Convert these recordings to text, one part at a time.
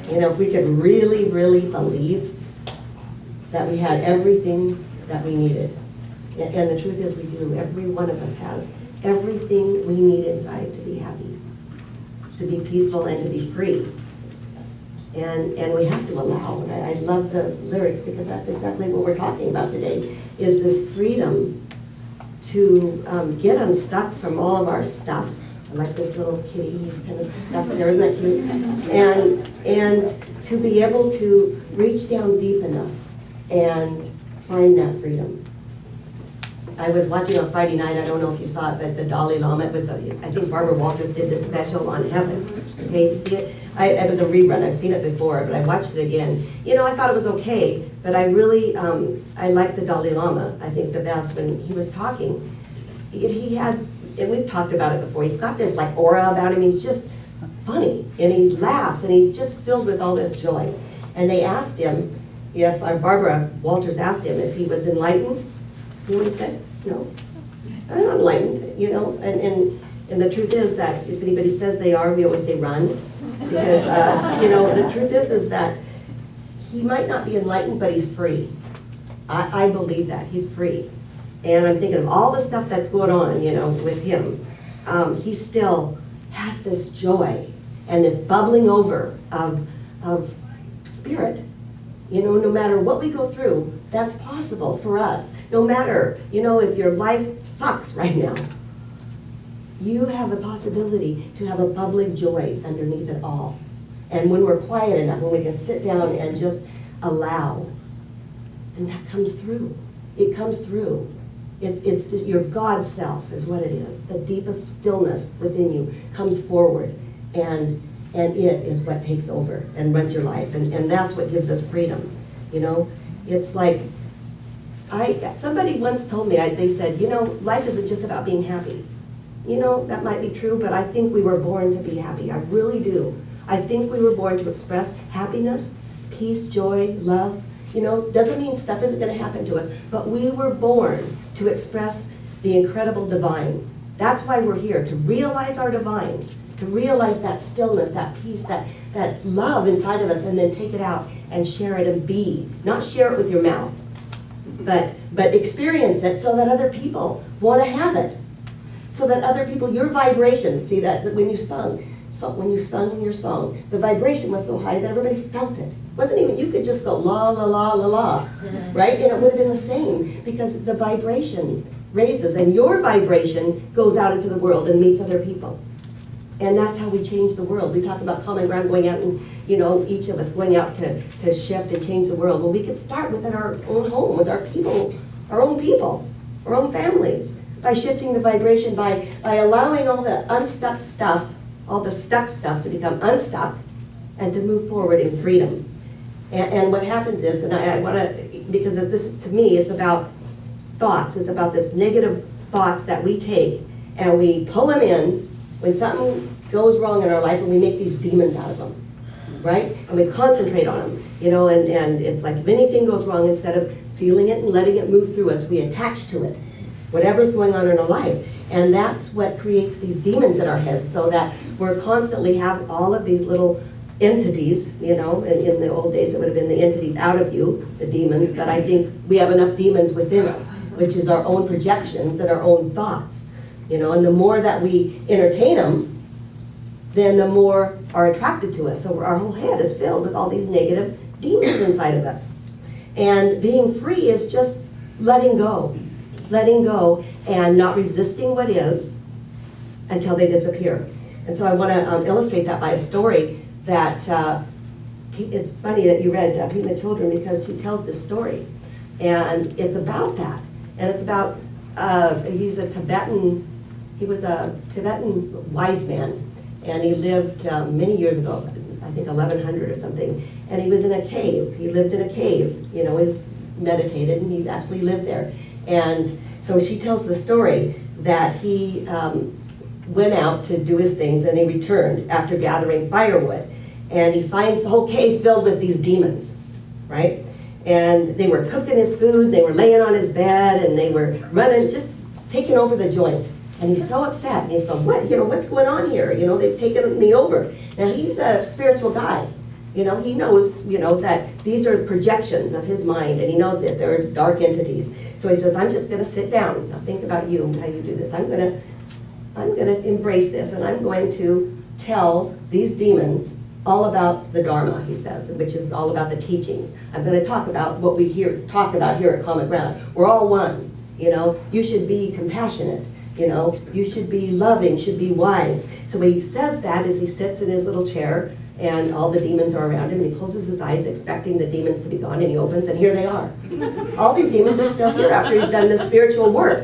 You know, if we could really, really believe that we had everything that we needed. And the truth is we do. Every one of us has everything we need inside to be happy, to be peaceful, and to be free. And we have to allow. And I love the lyrics because that's exactly what we're talking about today, is this freedom to get unstuck from all of our stuff. I like this little kitty, he's kind of stuck there, isn't that cute? And to be able to reach down deep enough and find that freedom. I was watching on Friday night, I don't know if you saw it, but the Dalai Lama, it was, I think Barbara Walters did this special on heaven. Okay, you see it? It was a rerun, I've seen it before, but I watched it again. You know, I thought it was okay, but I really, I liked the Dalai Lama, I think the best, when he was talking. He had, and we've talked about it before, he's got this like aura about him, he's just funny, and he laughs, and he's just filled with all this joy. And they asked him, if Barbara Walters asked him if he was enlightened. You know what he said? No, I'm not enlightened, you know, and the truth is that if anybody says they are, we always say run, because, you know, the truth is that he might not be enlightened, but he's free. I believe that, he's free. And I'm thinking of all the stuff that's going on, you know, with him. He still has this joy and this bubbling over of spirit. You know, no matter what we go through, that's possible for us. No matter, you know, if your life sucks right now, you have the possibility to have a bubbling joy underneath it all. And when we're quiet enough, when we can sit down and just allow, then that comes through. It comes through. It's your God self is what it is. The deepest stillness within you comes forward, and it is what takes over and runs your life, and that's what gives us freedom. You know, it's like, somebody once told me, they said, you know, life isn't just about being happy. You know, that might be true, but I think we were born to be happy. I really do. I think we were born to express happiness, peace, joy, love. You know, doesn't mean stuff isn't going to happen to us, but we were born to express the incredible divine. That's why we're here, to realize our divine, to realize that stillness, that peace, that love inside of us, and then take it out and share it and be. Not share it with your mouth, but experience it so that other people want to have it. So that other people, your vibration, see that when you sung, so when you sung your song, the vibration was so high that everybody felt it. Wasn't even, you could just go la la la la la, right? And it would have been the same, because the vibration raises, and your vibration goes out into the world and meets other people. And that's how we change the world. We talk about common ground, going out and, you know, each of us going out to shift and change the world. Well, we could start within our own home, with our people, our own families, by shifting the vibration, by allowing all the unstuck stuff, all the stuck stuff to become unstuck and to move forward in freedom. And what happens is, and I want to, because of this, to me, it's about thoughts. It's about this negative thoughts that we take and we pull them in when something goes wrong in our life, and we make these demons out of them, right? And we concentrate on them, you know, and it's like if anything goes wrong, instead of feeling it and letting it move through us, we attach to it, whatever's going on in our life. And that's what creates these demons in our heads, so that we're constantly have all of these little entities, you know, in the old days it would have been the entities out of you, the demons, but I think we have enough demons within us, which is our own projections and our own thoughts, you know, and the more that we entertain them, then the more are attracted to us. So our whole head is filled with all these negative demons inside of us. And being free is just letting go and not resisting what is until they disappear. And so I want to illustrate that by a story that, it's funny that you read Pete and the Children, because she tells this story. And it's about that. And it's about, he was a Tibetan wise man. And he lived many years ago, I think 1100 or something. And he was in a cave. He lived in a cave, you know, he meditated, and he actually lived there. And so she tells the story that he went out to do his things, and he returned after gathering firewood. And he finds the whole cave filled with these demons, right? And they were cooking his food, they were laying on his bed, and they were running, just taking over the joint. And he's so upset, and he's going, what, you know, what's going on here? You know, they've taken me over. Now he's a spiritual guy, You know, he knows, you know, that these are projections of his mind, and he knows that they're dark entities. So he says, I'm just gonna sit down. Now think about you, how you do this. I'm gonna embrace this, and I'm going to tell these demons all about the Dharma, he says, which is all about the teachings. I'm going to talk about what we talk about here at Common Ground. We're all one, you know. You should be compassionate, you know. You should be loving, should be wise. So he says that as he sits in his little chair, and all the demons are around him, and he closes his eyes expecting the demons to be gone, and he opens, and here they are. All these demons are still here after he's done this spiritual work.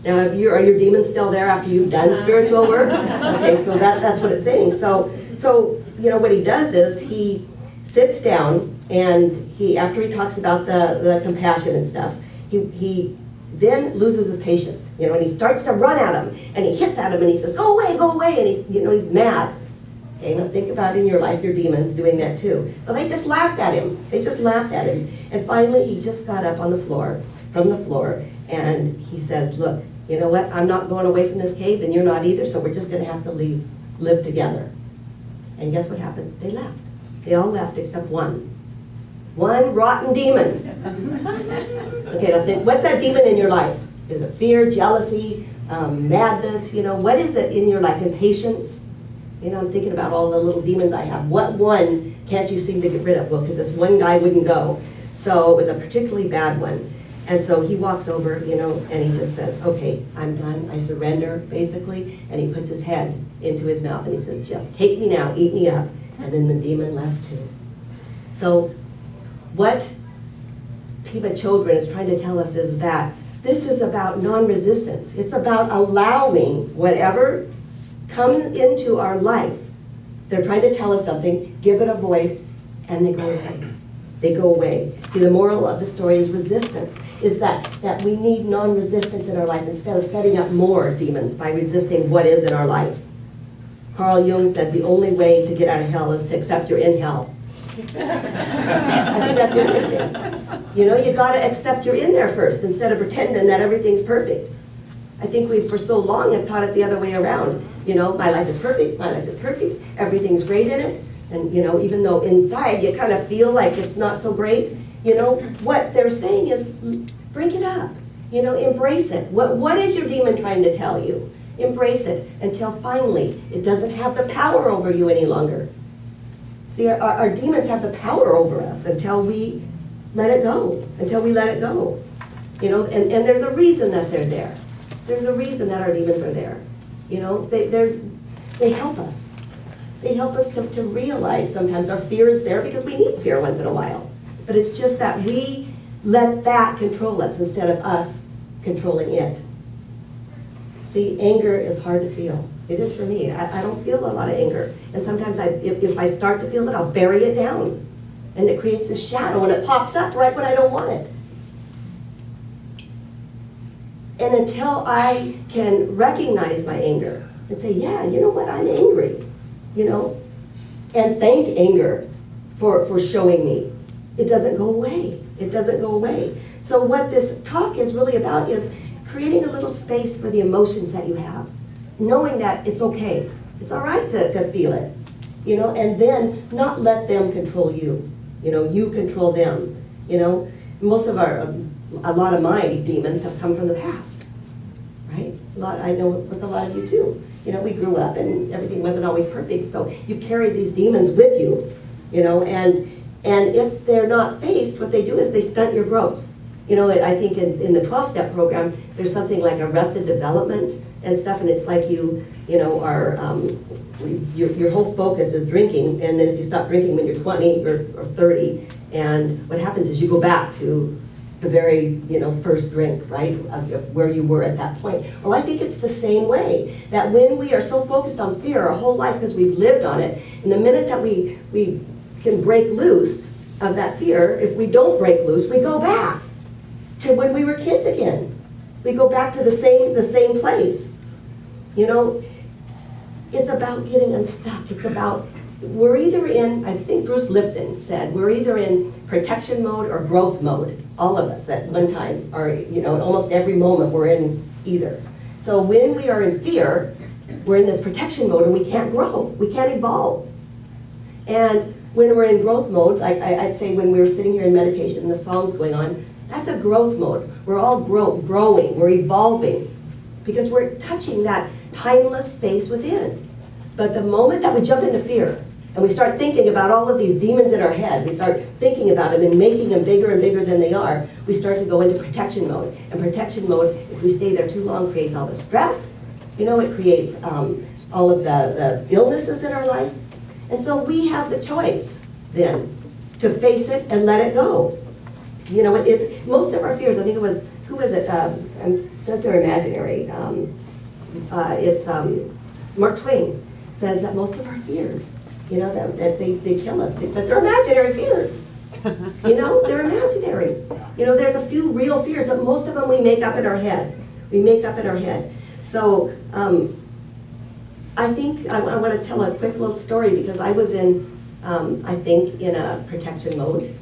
Now, are your demons still there after you've done spiritual work? Okay, so that's what it's saying. So you know, what he does is he sits down, and after he talks about the compassion and stuff, he then loses his patience, you know, and he starts to run at him, and he hits at him, and he says, go away, and he's mad. Okay, now think about in your life your demons doing that too. But they just laughed at him. And finally he just got up from the floor, and he says, look, you know what, I'm not going away from this cave, and you're not either, so we're just going to have to live together. And guess what happened? They left. They all left except one rotten demon. Okay, now think, what's that demon in your life? Is it fear, jealousy, madness? You know, what is it in your life? Impatience? You know, I'm thinking about all the little demons I have. What one can't you seem to get rid of? Well, because this one guy wouldn't go. So it was a particularly bad one. And so he walks over, you know, and he just says, okay, I'm done, I surrender, basically. And he puts his head into his mouth, and he says, just take me now, eat me up. And then the demon left too. So what Pema Chodron is trying to tell us is that this is about non-resistance. It's about allowing whatever comes into our life. They're trying to tell us something, give it a voice, and they go away. They go away. See, the moral of the story is resistance, is that we need non-resistance in our life instead of setting up more demons by resisting what is in our life. Carl Jung said the only way to get out of hell is to accept you're in hell. I think that's interesting. You know, you got to accept you're in there first instead of pretending that everything's perfect. I think we, for so long, have taught it the other way around. You know, my life is perfect, everything's great in it. And, you know, even though inside you kind of feel like it's not so great, you know, what they're saying is bring it up. You know, embrace it. What is your demon trying to tell you? Embrace it until finally it doesn't have the power over you any longer. See, our demons have the power over us until we let it go, You know, and there's a reason that they're there. There's a reason that our demons are there. You know, they help us. They help us to realize sometimes our fear is there because we need fear once in a while. But it's just that we let that control us instead of us controlling it. See, anger is hard to feel. It is for me. I don't feel a lot of anger. And sometimes if I start to feel it, I'll bury it down. And it creates a shadow, and it pops up right when I don't want it. And until I can recognize my anger and say, yeah, you know what, I'm angry. You know, and thank anger for showing me. It doesn't go away. It doesn't go away. So what this talk is really about is creating a little space for the emotions that you have, knowing that it's okay. It's all right to feel it, you know, and then not let them control you. You know, you control them. You know, most of a lot of my demons have come from the past, right? I know with a lot of you too. You know, we grew up and everything wasn't always perfect, so you've carried these demons with you, you know, and if they're not faced, what they do is they stunt your growth. You know, I think in the 12-step program, there's something like arrested development and stuff, and it's like you know, are, your whole focus is drinking, and then if you stop drinking when you're 20 or 30, and what happens is you go back to the very, you know, first drink, right, of where you were at that point. Well, I think it's the same way, that when we are so focused on fear our whole life because we've lived on it, and the minute that we can break loose of that fear, if we don't break loose, we go back to when we were kids again. We go back to the same place. You know, it's about getting unstuck. It's about, we're either in, I think Bruce Lipton said, we're either in protection mode or growth mode. All of us at one time, or, you know, almost every moment we're in either. So when we are in fear, we're in this protection mode and we can't grow, we can't evolve. And when we're in growth mode, like I'd say when we were sitting here in meditation and the song's going on, that's a growth mode. We're all growing, we're evolving, because we're touching that timeless space within. But the moment that we jump into fear, and we start thinking about all of these demons in our head, we start thinking about them and making them bigger and bigger than they are, we start to go into protection mode. And protection mode, if we stay there too long, creates all the stress. You know, it creates all of the illnesses in our life. And so we have the choice then to face it and let it go. You know, most of our fears, I think it was, who was it? It says they're imaginary. It's Mark Twain says that most of our fears, you know, that they kill us, but they're imaginary fears. You know, they're imaginary. You know, there's a few real fears, but most of them we make up in our head. We make up in our head. So I think I want to tell a quick little story, because I was in, I think, in a protection mode.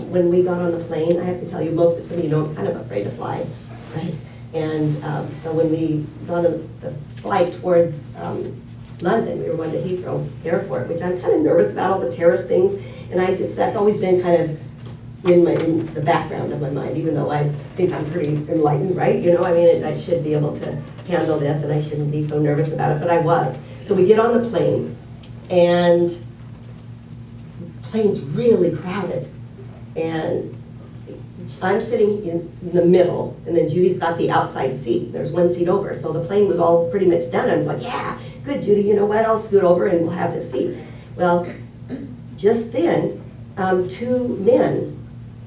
When we got on the plane, I have to tell you, some of you know I'm kind of afraid to fly, right? And so when we got on the flight towards London, we were going to Heathrow Airport, which I'm kind of nervous about, all the terrorist things, and that's always been kind of in the background of my mind, even though I think I'm pretty enlightened, right? You know, I mean, I should be able to handle this, and I shouldn't be so nervous about it, but I was. So we get on the plane, and the plane's really crowded. And I'm sitting in the middle, and then Judy's got the outside seat. There's one seat over. So the plane was all pretty much done. I'm like, yeah, good, Judy, you know what? I'll scoot over and we'll have this seat. Well, just then, two men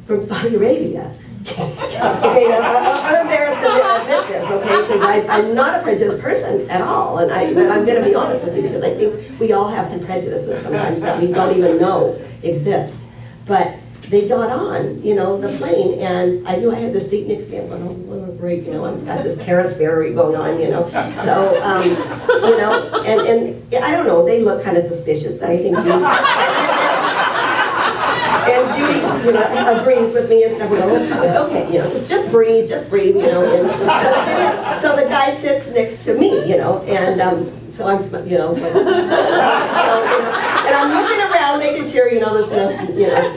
from Saudi Arabia. Okay, now, I'm embarrassed to admit this, okay, because I'm not a prejudiced person at all. And I'm going to be honest with you, because I think we all have some prejudices sometimes that we don't even know exist. But they got on, you know, the plane, and I knew I had the seat next to me. I'm going, oh, what a break, you know, I've got this terrace ferry going on, you know. So, you know, and I don't know, they look kind of suspicious. I think Judy, and Judy, you know, agrees with me and stuff. We go, okay, you know, just breathe, you know. And so the guy sits next to me, you know, and so I'm, you know, like, and I'm looking around, making sure, you know, there's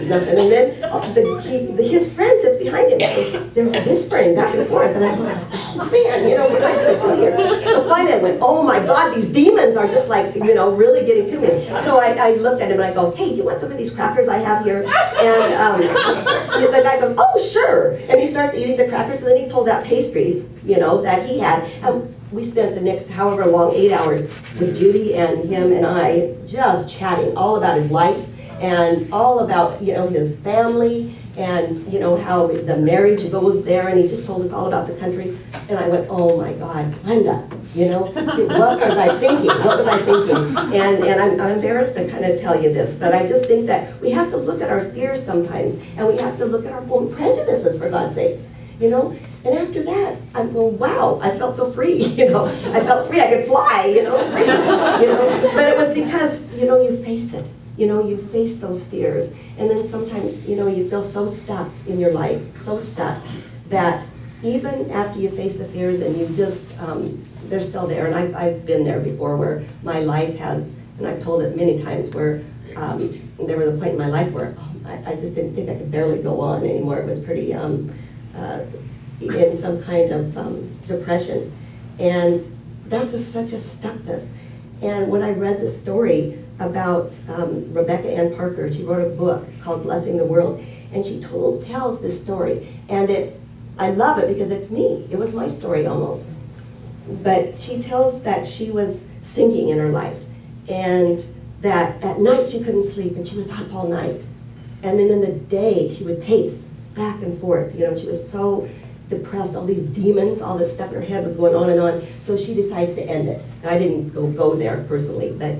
nothing. And then his friend sits behind him. They're whispering back and forth, and I'm like, oh man, you know, what am I going to do here? So finally I went, oh my God, these demons are just like, you know, really getting to me. So I looked at him and I go, hey, do you want some of these crackers I have here? And the guy goes, oh sure. And he starts eating the crackers, and then he pulls out pastries, you know, that he had. And we spent the next however long, 8 hours, with Judy and him and I just chatting all about his life and all about, you know, his family and, you know, how the marriage goes there, and he just told us all about the country. And I went, oh my God, Glenda, you know, what was I thinking? What was I thinking? And I'm embarrassed to kind of tell you this, but I just think that we have to look at our fears sometimes, and we have to look at our own prejudices, for God's sakes, you know. And after that, I'm going, wow, I felt so free, you know. I felt free, I could fly, you know, free, you know. But it was because, you know, you face it. You know, you face those fears. And then sometimes, you know, you feel so stuck in your life, so stuck, that even after you face the fears and you just, they're still there. And I've been there before, where my life has, and I've told it many times, where there was a point in my life where I just didn't think I could barely go on anymore. It was pretty, in some kind of depression. And that's such a stuckness. And when I read the story about Rebecca Ann Parker, she wrote a book called Blessing the World, and she tells this story. And I love it because it's me. It was my story almost. But she tells that she was sinking in her life, and that at night she couldn't sleep, and she was up all night. And then in the day, she would pace back and forth. You know, she was so depressed, all these demons, all this stuff in her head was going on and on. So she decides to end it. Now, I didn't go there personally, but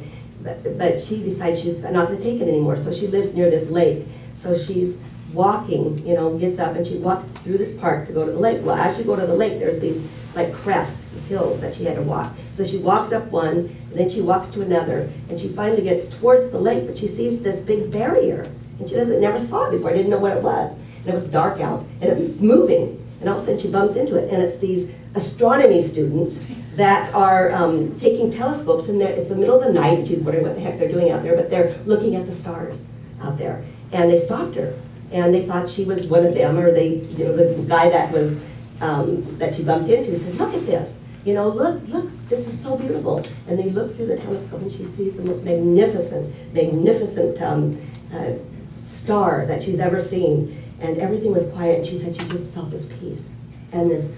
she decides she's not going to take it anymore. So she lives near this lake. So she's walking, you know, gets up and she walks through this park to go to the lake. Well, as you go to the lake, there's these like crests, hills that she had to walk. So she walks up one, and then she walks to another, and she finally gets towards the lake, but she sees this big barrier, and she never saw it before, didn't know what it was. And it was dark out, and it was moving. And all of a sudden she bumps into it, and it's these astronomy students that are taking telescopes, and it's the middle of the night, and she's wondering what the heck they're doing out there, but they're looking at the stars out there. And they stopped her, and they thought she was one of them, or the guy that was, that she bumped into said, look at this, look, this is so beautiful. And they look through the telescope, and she sees the most magnificent star that she's ever seen. And everything was quiet, and she said she just felt this peace and this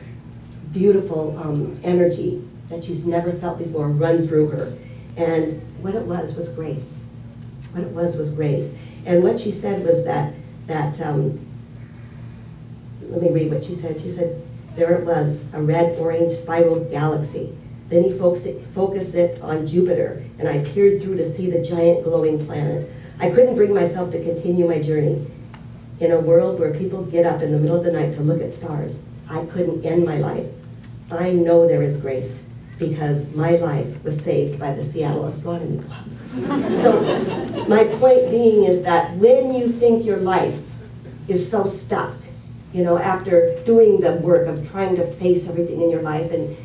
beautiful energy that she's never felt before run through her. And what it was grace. What it was grace. And what she said was that let me read what she said. She said, there it was, a red-orange spiral galaxy. Then he focused it on Jupiter, and I peered through to see the giant glowing planet. I couldn't bring myself to continue my journey. In a world where people get up in the middle of the night to look at stars, I couldn't end my life. I know there is grace because my life was saved by the Seattle Astronomy Club. So my point being is that when you think your life is so stuck, after doing the work of trying to face everything in your life, and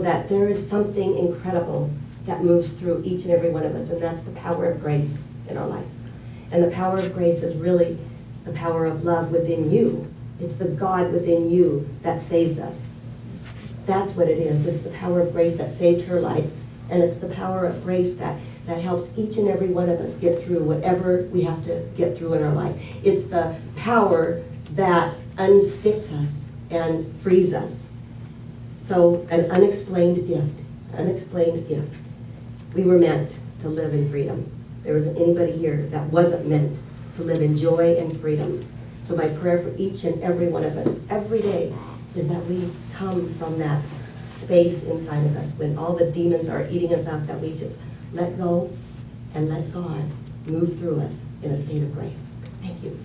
that there is something incredible that moves through each and every one of us, and that's the power of grace in our life. And the power of grace is really the power of love within you. It's the God within you that saves us. That's what it is. It's the power of grace that saved her life, and it's the power of grace that helps each and every one of us get through whatever we have to get through in our life. It's the power that unsticks us and frees us. So an unexplained gift, unexplained gift. We were meant to live in freedom. There wasn't anybody here that wasn't meant to live in joy and freedom. So my prayer for each and every one of us every day is that we come from that space inside of us when all the demons are eating us up, that we just let go and let God move through us in a state of grace. Thank you.